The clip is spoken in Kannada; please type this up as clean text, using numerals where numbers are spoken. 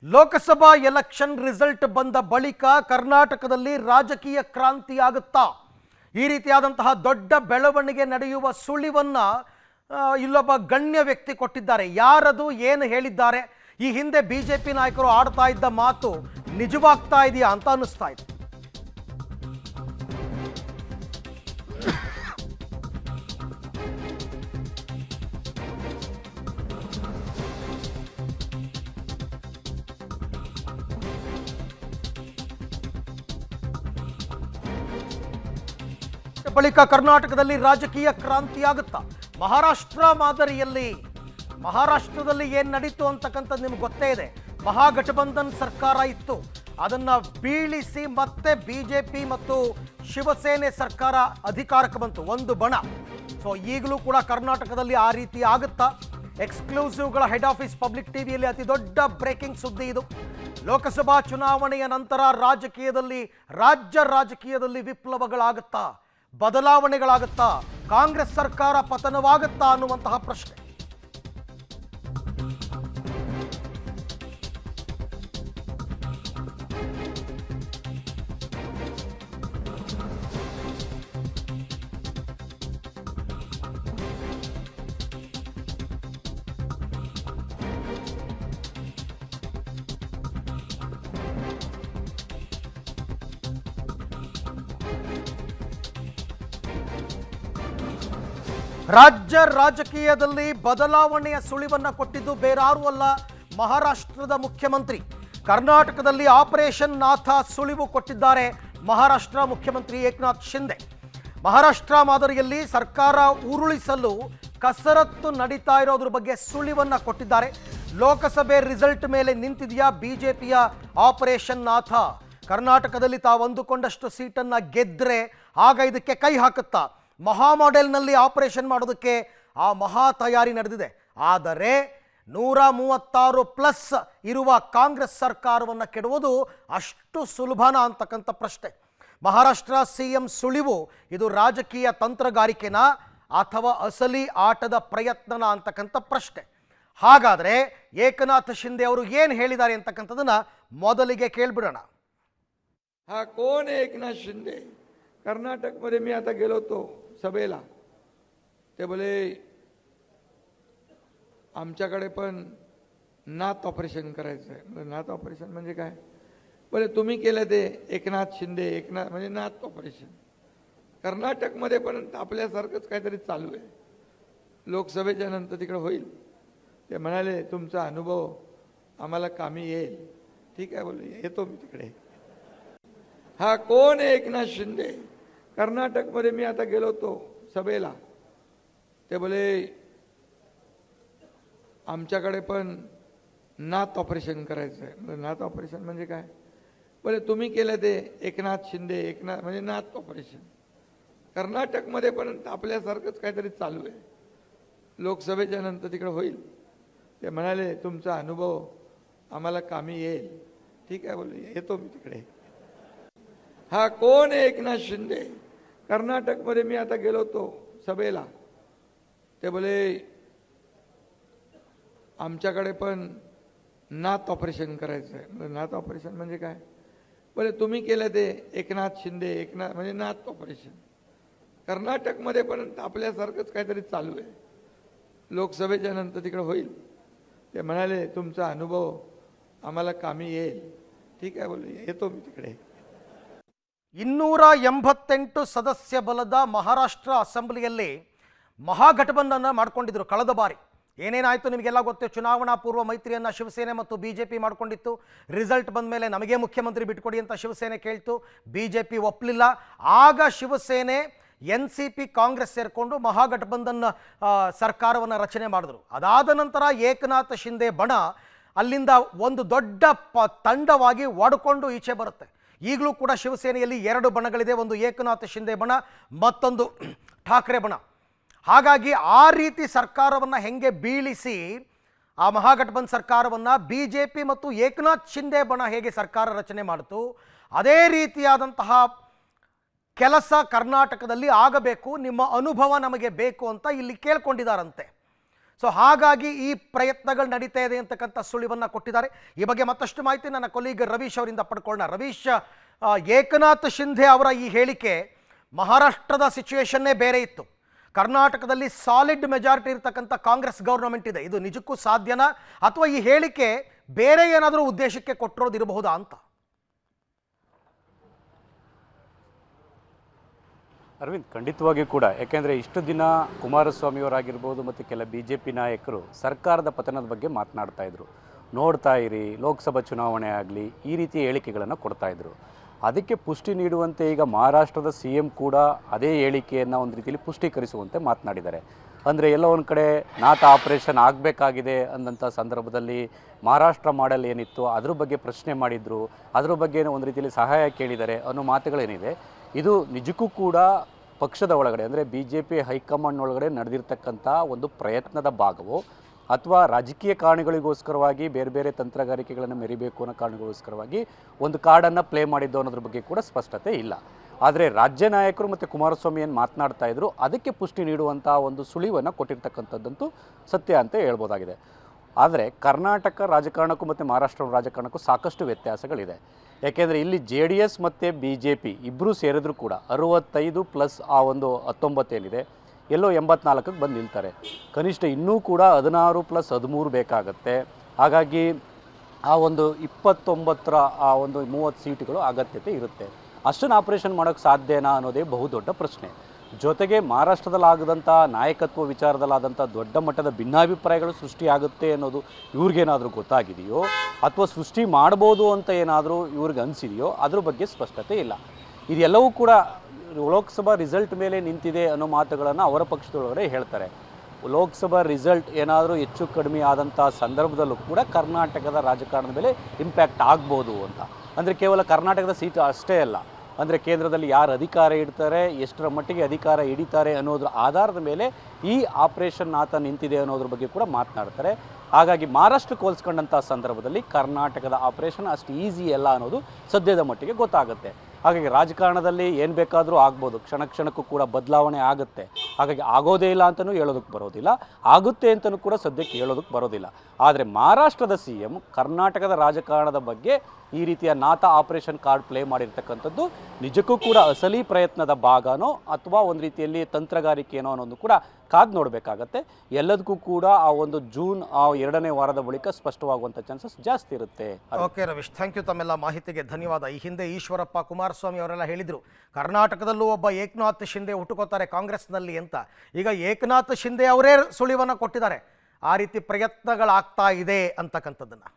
ಲೋಕಸಭಾ ಎಲೆಕ್ಷನ್ ರಿಸಲ್ಟ್ ಬಂದ ಬಳಿಕ ಕರ್ನಾಟಕದಲ್ಲಿ ರಾಜಕೀಯ ಕ್ರಾಂತಿ ಆಗುತ್ತಾ? ಈ ರೀತಿಯಾದಂತಹ ದೊಡ್ಡ ಬೆಳವಣಿಗೆ ನಡೆಯುವ ಸುಳಿವನ್ನ ಇಲ್ಲೊಬ್ಬ ಗಣ್ಯ ವ್ಯಕ್ತಿ ಕೊಟ್ಟಿದ್ದಾರೆ. ಯಾರದು, ಏನು ಹೇಳಿದ್ದಾರೆ? ಈ ಹಿಂದೆ ಬಿಜೆಪಿ ನಾಯಕರು ಆಡ್ತಾ ಇದ್ದ ಮಾತು ನಿಜವಾಗ್ತಾ ಇದೆಯಾ ಅಂತ ಅನ್ನಿಸ್ತಾ ಇದೆ. ಬಳಿಕ ಕರ್ನಾಟಕದಲ್ಲಿ ರಾಜಕೀಯ ಕ್ರಾಂತಿ ಆಗುತ್ತಾ? ಮಹಾರಾಷ್ಟ್ರ ಮಾದರಿಯಲ್ಲಿ ಮಹಾರಾಷ್ಟ್ರದಲ್ಲಿ ಏನು ನಡೀತು ಅಂತಕ್ಕಂಥದ್ದು ನಿಮ್ಗೆ ಗೊತ್ತೇ ಇದೆ. ಮಹಾಗಠಬಂಧನ್ ಸರ್ಕಾರ ಇತ್ತು, ಅದನ್ನು ಬೀಳಿಸಿ ಮತ್ತೆ ಬಿಜೆಪಿ ಮತ್ತು ಶಿವಸೇನೆ ಸರ್ಕಾರ ಅಧಿಕಾರಕ್ಕೆ ಬಂತು, ಒಂದು ಬಣ. ಸೊ ಈಗಲೂ ಕೂಡ ಕರ್ನಾಟಕದಲ್ಲಿ ಆ ರೀತಿ ಆಗುತ್ತಾ? ಎಕ್ಸ್ಕ್ಲೂಸಿವ್ಗಳ ಹೆಡ್ ಆಫೀಸ್ ಪಬ್ಲಿಕ್ ಟಿವಿಯಲ್ಲಿ ಅತಿ ದೊಡ್ಡ ಬ್ರೇಕಿಂಗ್ ಸುದ್ದಿ ಇದು. ಲೋಕಸಭಾ ಚುನಾವಣೆಯ ನಂತರ ರಾಜ್ಯ ರಾಜಕೀಯದಲ್ಲಿ ವಿಪ್ಲವಗಳಾಗುತ್ತಾ, ಬದಲಾವಣೆಗಳಾಗುತ್ತಾ, ಕಾಂಗ್ರೆಸ್ ಸರ್ಕಾರ ಪತನವಾಗುತ್ತಾ ಅನ್ನುವಂತಹ ಪ್ರಶ್ನೆ. ರಾಜ್ಯ ರಾಜಕೀಯದಲ್ಲಿ ಬದಲಾವಣೆಯ ಸುಳಿವನ್ನ ಕೊಟ್ಟಿದ್ದು ಬೇರಾರೂ ಅಲ್ಲ, ಮಹಾರಾಷ್ಟ್ರದ ಮುಖ್ಯಮಂತ್ರಿ. ಕರ್ನಾಟಕದಲ್ಲಿ ಆಪರೇಷನ್ ನಾಥ ಸುಳಿವು ಕೊಟ್ಟಿದ್ದಾರೆ ಮಹಾರಾಷ್ಟ್ರ ಮುಖ್ಯಮಂತ್ರಿ ಏಕನಾಥ್ ಶಿಂದೆ. ಮಹಾರಾಷ್ಟ್ರ ಮಾದರಿಯಲ್ಲಿ ಸರ್ಕಾರ ಉರುಳಿಸಲು ಕಸರತ್ತು ನಡೀತಾ ಇರೋದ್ರ ಬಗ್ಗೆ ಸುಳಿವನ್ನ ಕೊಟ್ಟಿದ್ದಾರೆ. ಲೋಕಸಭೆ ರಿಸಲ್ಟ್ ಮೇಲೆ ನಿಂತಿದೆಯಾ ಬಿಜೆಪಿಯ ಆಪರೇಷನ್ ನಾಥ? ಕರ್ನಾಟಕದಲ್ಲಿ ತಾವು ಅಂದುಕೊಂಡಷ್ಟು ಸೀಟನ್ನ ಗೆದ್ರೆ ಆಗ ಇದಕ್ಕೆ ಕೈ ಹಾಕುತ್ತಾ? ಮಹಾ ಮಾಡೆಲ್ನಲ್ಲಿ ಆಪರೇಷನ್ ಮಾಡೋದಕ್ಕೆ ಆ ಮಹಾ ತಯಾರಿ ನಡೆದಿದೆ. ಆದರೆ 136+ ಇರುವ ಕಾಂಗ್ರೆಸ್ ಸರ್ಕಾರವನ್ನು ಕೆಡುವುದು ಅಷ್ಟು ಸುಲಭನ ಅಂತಕ್ಕಂಥ ಪ್ರಶ್ನೆ. ಮಹಾರಾಷ್ಟ್ರ ಸಿಎಂ ಸುಳಿವು ಇದು ರಾಜಕೀಯ ತಂತ್ರಗಾರಿಕೆನಾ ಅಥವಾ ಅಸಲಿ ಆಟದ ಪ್ರಯತ್ನನ ಅಂತಕ್ಕಂಥ ಪ್ರಶ್ನೆ. ಹಾಗಾದರೆ ಏಕನಾಥ್ ಶಿಂದೆ ಅವರು ಏನು ಹೇಳಿದ್ದಾರೆ ಅಂತಕ್ಕಂಥದ್ದನ್ನ ಮೊದಲಿಗೆ ಕೇಳ್ಬಿಡೋಣ. हा कोण आहे एकनाथ शिंदे? कर्नाटकमध्ये मी आता गेलो होतो सभेला, ते बोले आमच्याकडे पण नाथ ऑपरेशन करायचं आहे. नाथ ऑपरेशन म्हणजे काय? बोले तुम्ही केलं ते एकनाथ शिंदे, एकनाथ म्हणजे नाथ ऑपरेशन. कर्नाटकमध्ये पण आपल्यासारखंच काहीतरी चालू आहे. लोकसभेच्या नंतर तिकडे होईल. ते म्हणाले तुमचा अनुभव आम्हाला कामी येईल. ठीक आहे बोले, येतो मी तिकडे. हा कोण आहे एकनाथ शिंदे? कर्नाटकमध्ये मी आता गेलो होतो सभेला, ते बोले आमच्याकडे पण नाथ ऑपरेशन करायचं आहे. नाथ ऑपरेशन म्हणजे काय? बोले तुम्ही केलं ते एकनाथ शिंदे, एकनाथ म्हणजे नाथ ऑपरेशन. कर्नाटकमध्ये पण आपल्यासारखंच काहीतरी चालू आहे. लोकसभेच्या नंतर तिकडे होईल. ते म्हणाले तुमचा अनुभव आम्हाला कामी येईल. ठीक आहे बोले, येतो मी तिकडे. हा कोण आहे एकनाथ शिंदे? कर्नाटकमध्ये मी आता गेलो होतो सभेला, ते बोले आमच्याकडे पण नाथ ऑपरेशन करायचं आहे. नाथ ऑपरेशन म्हणजे काय? बोले तुम्ही केलं ते एकनाथ शिंदे, एकनाथ म्हणजे नाथ ऑपरेशन. कर्नाटकमध्ये पण आपल्यासारखंच काहीतरी चालू आहे. लोकसभेच्या नंतर तिकडे होईल. ते म्हणाले तुमचा अनुभव आम्हाला कामी येईल. ठीक आहे बोले, येतो मी तिकडे. 288 ಸದಸ್ಯ ಬಲದ ಮಹಾರಾಷ್ಟ್ರ ಅಸೆಂಬ್ಲಿಯಲ್ಲಿ ಮಹಾಗಠಬಂಧನ ಮಾಡಿಕೊಂಡಿದ್ರು ಕಳೆದ ಬಾರಿ. ಏನೇನಾಯಿತು ನಿಮಗೆಲ್ಲ ಗೊತ್ತು. ಚುನಾವಣಾ ಪೂರ್ವ ಮೈತ್ರಿಯನ್ನು ಶಿವಸೇನೆ ಮತ್ತು ಬಿಜೆಪಿ ಮಾಡಿಕೊಂಡಿತ್ತು. ರಿಸಲ್ಟ್ ಬಂದ ಮೇಲೆ ನಮಗೆ ಮುಖ್ಯಮಂತ್ರಿ ಬಿಟ್ಕೊಡಿ ಅಂತ ಶಿವಸೇನೆ ಕೇಳ್ತು, ಬಿಜೆಪಿ ಒಪ್ಪಲಿಲ್ಲ. ಆಗ ಶಿವಸೇನೆ NCP ಕಾಂಗ್ರೆಸ್ ಸೇರಿಕೊಂಡು ಮಹಾಗಠಬಂಧನ್ ಸರ್ಕಾರವನ್ನು ರಚನೆ ಮಾಡಿದ್ರು. ಅದಾದ ನಂತರ ಏಕನಾಥ್ ಶಿಂದೆ ಬಣ ಅಲ್ಲಿಂದ ಒಂದು ದೊಡ್ಡ ತಂಡವಾಗಿ ಒಡ್ಕೊಂಡು ಈಚೆ ಬರುತ್ತೆ. ಈಗಲೂ ಕೂಡ ಶಿವಸೇನೆಯಲ್ಲಿ 2 ಬಣಗಳಿದೆ, ಒಂದು ಏಕನಾಥ್ ಶಿಂದೆ ಬಣ, ಮತ್ತೊಂದು ಠಾಕ್ರೆ ಬಣ. ಹಾಗಾಗಿ ಆ ರೀತಿ ಸರ್ಕಾರವನ್ನು ಹೆಂಗೆ ಬೀಳಿಸಿ ಆ ಮಹಾಗಠಬಂಧನ್ ಸರ್ಕಾರವನ್ನು ಬಿಜೆಪಿ ಮತ್ತು ಏಕನಾಥ್ ಶಿಂದೆ ಬಣ ಹೇಗೆ ಸರ್ಕಾರ ರಚನೆ ಮಾಡಿತು, ಅದೇ ರೀತಿಯಾದಂತಹ ಕೆಲಸ ಕರ್ನಾಟಕದಲ್ಲಿ ಆಗಬೇಕು, ನಿಮ್ಮ ಅನುಭವ ನಮಗೆ ಬೇಕು ಅಂತ ಇಲ್ಲಿ ಕೇಳ್ಕೊಂಡಿದ್ದಾರಂತೆ. ಸೊ ಹಾಗಾಗಿ ಈ ಪ್ರಯತ್ನಗಳು ನಡೀತಾ ಇದೆ ಅಂತಕ್ಕಂಥ ಸುಳಿವನ್ನು ಕೊಟ್ಟಿದ್ದಾರೆ. ಈ ಬಗ್ಗೆ ಮತ್ತಷ್ಟು ಮಾಹಿತಿ ನನ್ನ ಕೊಲೀಗ್ ರವೀಶ್ ಅವರಿಂದ ಪಡ್ಕೊಳ್ಳೋಣ. ರವೀಶ್, ಏಕನಾಥ್ ಶಿಂಧೆ ಅವರ ಈ ಹೇಳಿಕೆ, ಮಹಾರಾಷ್ಟ್ರದ ಸಿಚುವೇಶನ್ನೇ ಬೇರೆ ಇತ್ತು, ಕರ್ನಾಟಕದಲ್ಲಿ ಸಾಲಿಡ್ ಮೆಜಾರಿಟಿ ಇರತಕ್ಕಂಥ ಕಾಂಗ್ರೆಸ್ ಗೌರ್ನಮೆಂಟ್ ಇದೆ, ಇದು ನಿಜಕ್ಕೂ ಸಾಧ್ಯನಾ ಅಥವಾ ಈ ಹೇಳಿಕೆ ಬೇರೆ ಏನಾದರೂ ಉದ್ದೇಶಕ್ಕೆ ಕೊಟ್ಟಿರೋದಿರಬಹುದಾ ಅಂತ? ಅರವಿಂದ್, ಖಂಡಿತವಾಗಿಯೂ ಕೂಡ. ಯಾಕೆಂದರೆ ಇಷ್ಟು ದಿನ ಕುಮಾರಸ್ವಾಮಿಯವರಾಗಿರ್ಬೋದು ಮತ್ತು ಕೆಲ BJP ನಾಯಕರು ಸರ್ಕಾರದ ಪತನದ ಬಗ್ಗೆ ಮಾತನಾಡ್ತಾ ಇದ್ರು. ನೋಡ್ತಾ ಇರಿ, ಲೋಕಸಭಾ ಚುನಾವಣೆ ಆಗಲಿ, ಈ ರೀತಿಯ ಹೇಳಿಕೆಗಳನ್ನು ಕೊಡ್ತಾ ಇದ್ರು. ಅದಕ್ಕೆ ಪುಷ್ಟಿ ನೀಡುವಂತೆ ಈಗ ಮಹಾರಾಷ್ಟ್ರದ CM ಕೂಡ ಅದೇ ಹೇಳಿಕೆಯನ್ನು ಒಂದು ರೀತಿಯಲ್ಲಿ ಪುಷ್ಟೀಕರಿಸುವಂತೆ ಮಾತನಾಡಿದ್ದಾರೆ. ಅಂದರೆ ಎಲ್ಲೋ ಒಂದು ಕಡೆ ನಾಥ ಆಪರೇಷನ್ ಆಗಬೇಕಾಗಿದೆ ಅಂದಂಥ ಸಂದರ್ಭದಲ್ಲಿ ಮಹಾರಾಷ್ಟ್ರ ಮಾಡೆಲ್ ಏನಿತ್ತು ಅದ್ರ ಬಗ್ಗೆ ಪ್ರಶ್ನೆ ಮಾಡಿದರು, ಅದ್ರ ಬಗ್ಗೆ ಒಂದು ರೀತಿಯಲ್ಲಿ ಸಹಾಯ ಕೇಳಿದ್ದಾರೆ ಅನ್ನೋ ಮಾತುಗಳೇನಿದೆ, ಇದು ನಿಜಕ್ಕೂ ಕೂಡ ಪಕ್ಷದ ಒಳಗಡೆ ಅಂದರೆ BJP ಹೈಕಮಾಂಡ್ ಒಳಗಡೆ ನಡೆದಿರ್ತಕ್ಕಂಥ ಒಂದು ಪ್ರಯತ್ನದ ಭಾಗವೋ ಅಥವಾ ರಾಜಕೀಯ ಕಾರಣಗಳಿಗೋಸ್ಕರವಾಗಿ ಬೇರೆ ಬೇರೆ ತಂತ್ರಗಾರಿಕೆಗಳನ್ನು ಮೆರಿಬೇಕು ಅನ್ನೋ ಕಾರಣಗಳಿಗೋಸ್ಕರವಾಗಿ ಒಂದು ಕಾರ್ಡನ್ನು ಪ್ಲೇ ಮಾಡಿದ್ದು ಅನ್ನೋದ್ರ ಬಗ್ಗೆ ಕೂಡ ಸ್ಪಷ್ಟತೆ ಇಲ್ಲ. ಆದರೆ ರಾಜ್ಯ ನಾಯಕರು ಮತ್ತು ಕುಮಾರಸ್ವಾಮಿ ಏನು ಮಾತನಾಡ್ತಾ ಇದ್ರು ಅದಕ್ಕೆ ಪುಷ್ಟಿ ನೀಡುವಂಥ ಒಂದು ಸುಳಿವನ್ನು ಕೊಟ್ಟಿರ್ತಕ್ಕಂಥದ್ದಂತೂ ಸತ್ಯ ಅಂತ ಹೇಳ್ಬೋದಾಗಿದೆ. ಆದರೆ ಕರ್ನಾಟಕ ರಾಜಕಾರಣಕ್ಕೂ ಮತ್ತು ಮಹಾರಾಷ್ಟ್ರ ರಾಜಕಾರಣಕ್ಕೂ ಸಾಕಷ್ಟು ವ್ಯತ್ಯಾಸಗಳಿದೆ. ಯಾಕೆಂದರೆ ಇಲ್ಲಿ JDS ಮತ್ತು BJP ಇಬ್ಬರೂ ಸೇರಿದ್ರು ಕೂಡ 65 ಪ್ಲಸ್ ಆ ಒಂದು 19 ಏನಿದೆ ಎಲ್ಲೋ 84ಕ್ಕೆ ಬಂದು ನಿಲ್ತಾರೆ. ಕನಿಷ್ಠ ಇನ್ನೂ ಕೂಡ 16 ಪ್ಲಸ್ 13 ಬೇಕಾಗತ್ತೆ. ಹಾಗಾಗಿ ಆ ಒಂದು 29ರ ಆ ಒಂದು 30 ಸೀಟುಗಳು ಅಗತ್ಯತೆ ಇರುತ್ತೆ. ಅಷ್ಟನ್ನು ಆಪರೇಷನ್ ಮಾಡೋಕ್ಕೆ ಸಾಧ್ಯನಾ ಅನ್ನೋದೇ ಬಹುದೊಡ್ಡ ಪ್ರಶ್ನೆ. ಜೊತೆಗೆ ಮಹಾರಾಷ್ಟ್ರದಲ್ಲಾಗದಂಥ ನಾಯಕತ್ವ ವಿಚಾರದಲ್ಲಾದಂಥ ದೊಡ್ಡ ಮಟ್ಟದ ಭಿನ್ನಾಭಿಪ್ರಾಯಗಳು ಸೃಷ್ಟಿಯಾಗುತ್ತೆ ಅನ್ನೋದು ಇವ್ರಿಗೇನಾದರೂ ಗೊತ್ತಾಗಿದೆಯೋ ಅಥವಾ ಸೃಷ್ಟಿ ಮಾಡ್ಬೋದು ಅಂತ ಏನಾದರೂ ಇವ್ರಿಗೆ ಅನಿಸಿದೆಯೋ ಅದ್ರ ಬಗ್ಗೆ ಸ್ಪಷ್ಟತೆ ಇಲ್ಲ. ಇದೆಲ್ಲವೂ ಕೂಡ ಲೋಕಸಭಾ ರಿಸಲ್ಟ್ ಮೇಲೆ ನಿಂತಿದೆ ಅನ್ನೋ ಮಾತುಗಳನ್ನು ಅವರ ಪಕ್ಷದೊಳಗಡೆ ಹೇಳ್ತಾರೆ. ಲೋಕಸಭಾ ರಿಸಲ್ಟ್ ಏನಾದರೂ ಹೆಚ್ಚು ಕಡಿಮೆ ಆದಂಥ ಸಂದರ್ಭದಲ್ಲೂ ಕೂಡ ಕರ್ನಾಟಕದ ರಾಜಕಾರಣದ ಮೇಲೆ ಇಂಪ್ಯಾಕ್ಟ್ ಆಗ್ಬೋದು ಅಂತ. ಅಂದರೆ ಕೇವಲ ಕರ್ನಾಟಕದ ಸೀಟು ಅಷ್ಟೇ ಅಲ್ಲ, ಅಂದರೆ ಕೇಂದ್ರದಲ್ಲಿ ಯಾರು ಅಧಿಕಾರ ಇಡ್ತಾರೆ, ಎಷ್ಟರ ಮಟ್ಟಿಗೆ ಅಧಿಕಾರ ಹಿಡಿತಾರೆ ಅನ್ನೋದ್ರ ಆಧಾರದ ಮೇಲೆ ಈ ಆಪರೇಷನ್ ನಾಥ ನಿಂತಿದೆ ಅನ್ನೋದ್ರ ಬಗ್ಗೆ ಕೂಡ ಮಾತನಾಡ್ತಾರೆ. ಹಾಗಾಗಿ ಮಹಾರಾಷ್ಟ್ರಕ್ಕೆ ಹೋಲಿಸ್ಕೊಂಡಂಥ ಸಂದರ್ಭದಲ್ಲಿ ಕರ್ನಾಟಕದ ಆಪರೇಷನ್ ಅಷ್ಟು ಈಸಿ ಅಲ್ಲ ಅನ್ನೋದು ಸದ್ಯದ ಮಟ್ಟಿಗೆ ಗೊತ್ತಾಗುತ್ತೆ. ಹಾಗಾಗಿ ರಾಜಕಾರಣದಲ್ಲಿ ಏನು ಬೇಕಾದರೂ ಆಗ್ಬೋದು, ಕ್ಷಣ ಕ್ಷಣಕ್ಕೂ ಕೂಡ ಬದಲಾವಣೆ ಆಗುತ್ತೆ. ಹಾಗಾಗಿ ಆಗೋದೇ ಇಲ್ಲ ಅಂತಲೂ ಹೇಳೋದಕ್ಕೆ ಬರೋದಿಲ್ಲ, ಆಗುತ್ತೆ ಅಂತಲೂ ಕೂಡ ಸದ್ಯಕ್ಕೆ ಹೇಳೋದಕ್ಕೆ ಬರೋದಿಲ್ಲ. ಆದರೆ ಮಹಾರಾಷ್ಟ್ರದ CM ಕರ್ನಾಟಕದ ರಾಜಕಾರಣದ ಬಗ್ಗೆ ಈ ರೀತಿಯ ನಾಥ ಆಪರೇಷನ್ ಕಾರ್ಡ್ ಪ್ಲೇ ಮಾಡಿರ್ತಕ್ಕಂಥದ್ದು ನಿಜಕ್ಕೂ ಕೂಡ ಅಸಲಿ ಪ್ರಯತ್ನದ ಭಾಗನೋ ಅಥವಾ ಒಂದು ರೀತಿಯಲ್ಲಿ ತಂತ್ರಗಾರಿಕೆನೋ ಅನ್ನೋದು ಕೂಡ ಕಾದು ನೋಡಬೇಕಾಗತ್ತೆ. ಎಲ್ಲದಕ್ಕೂ ಕೂಡ ಆ ಒಂದು ಜೂನ್ 2ನೇ ವಾರದ ಬಳಿಕ ಸ್ಪಷ್ಟವಾಗುವಂಥ ಚಾನ್ಸಸ್ ಜಾಸ್ತಿ ಇರುತ್ತೆ. ಓಕೆ ರವೀಶ್, ಥ್ಯಾಂಕ್ ಯು, ತಮ್ಮೆಲ್ಲ ಮಾಹಿತಿಗೆ ಧನ್ಯವಾದ. ಈ ಹಿಂದೆ ಈಶ್ವರಪ್ಪ, ಕುಮಾರಸ್ವಾಮಿ ಅವರೆಲ್ಲ ಹೇಳಿದರು ಕರ್ನಾಟಕದಲ್ಲೂ ಒಬ್ಬ ಏಕನಾಥ್ ಶಿಂದೆ ಹುಟ್ಟುಕೋತಾರೆ ಕಾಂಗ್ರೆಸ್ನಲ್ಲಿ ಅಂತ. ಈಗ ಏಕನಾಥ್ ಶಿಂದೆ ಅವರೇ ಸುಳಿವನ್ನು ಕೊಟ್ಟಿದ್ದಾರೆ, ಆ ರೀತಿ ಪ್ರಯತ್ನಗಳಾಗ್ತಾ ಇದೆ ಅಂತಕ್ಕಂಥದ್ದನ್ನು.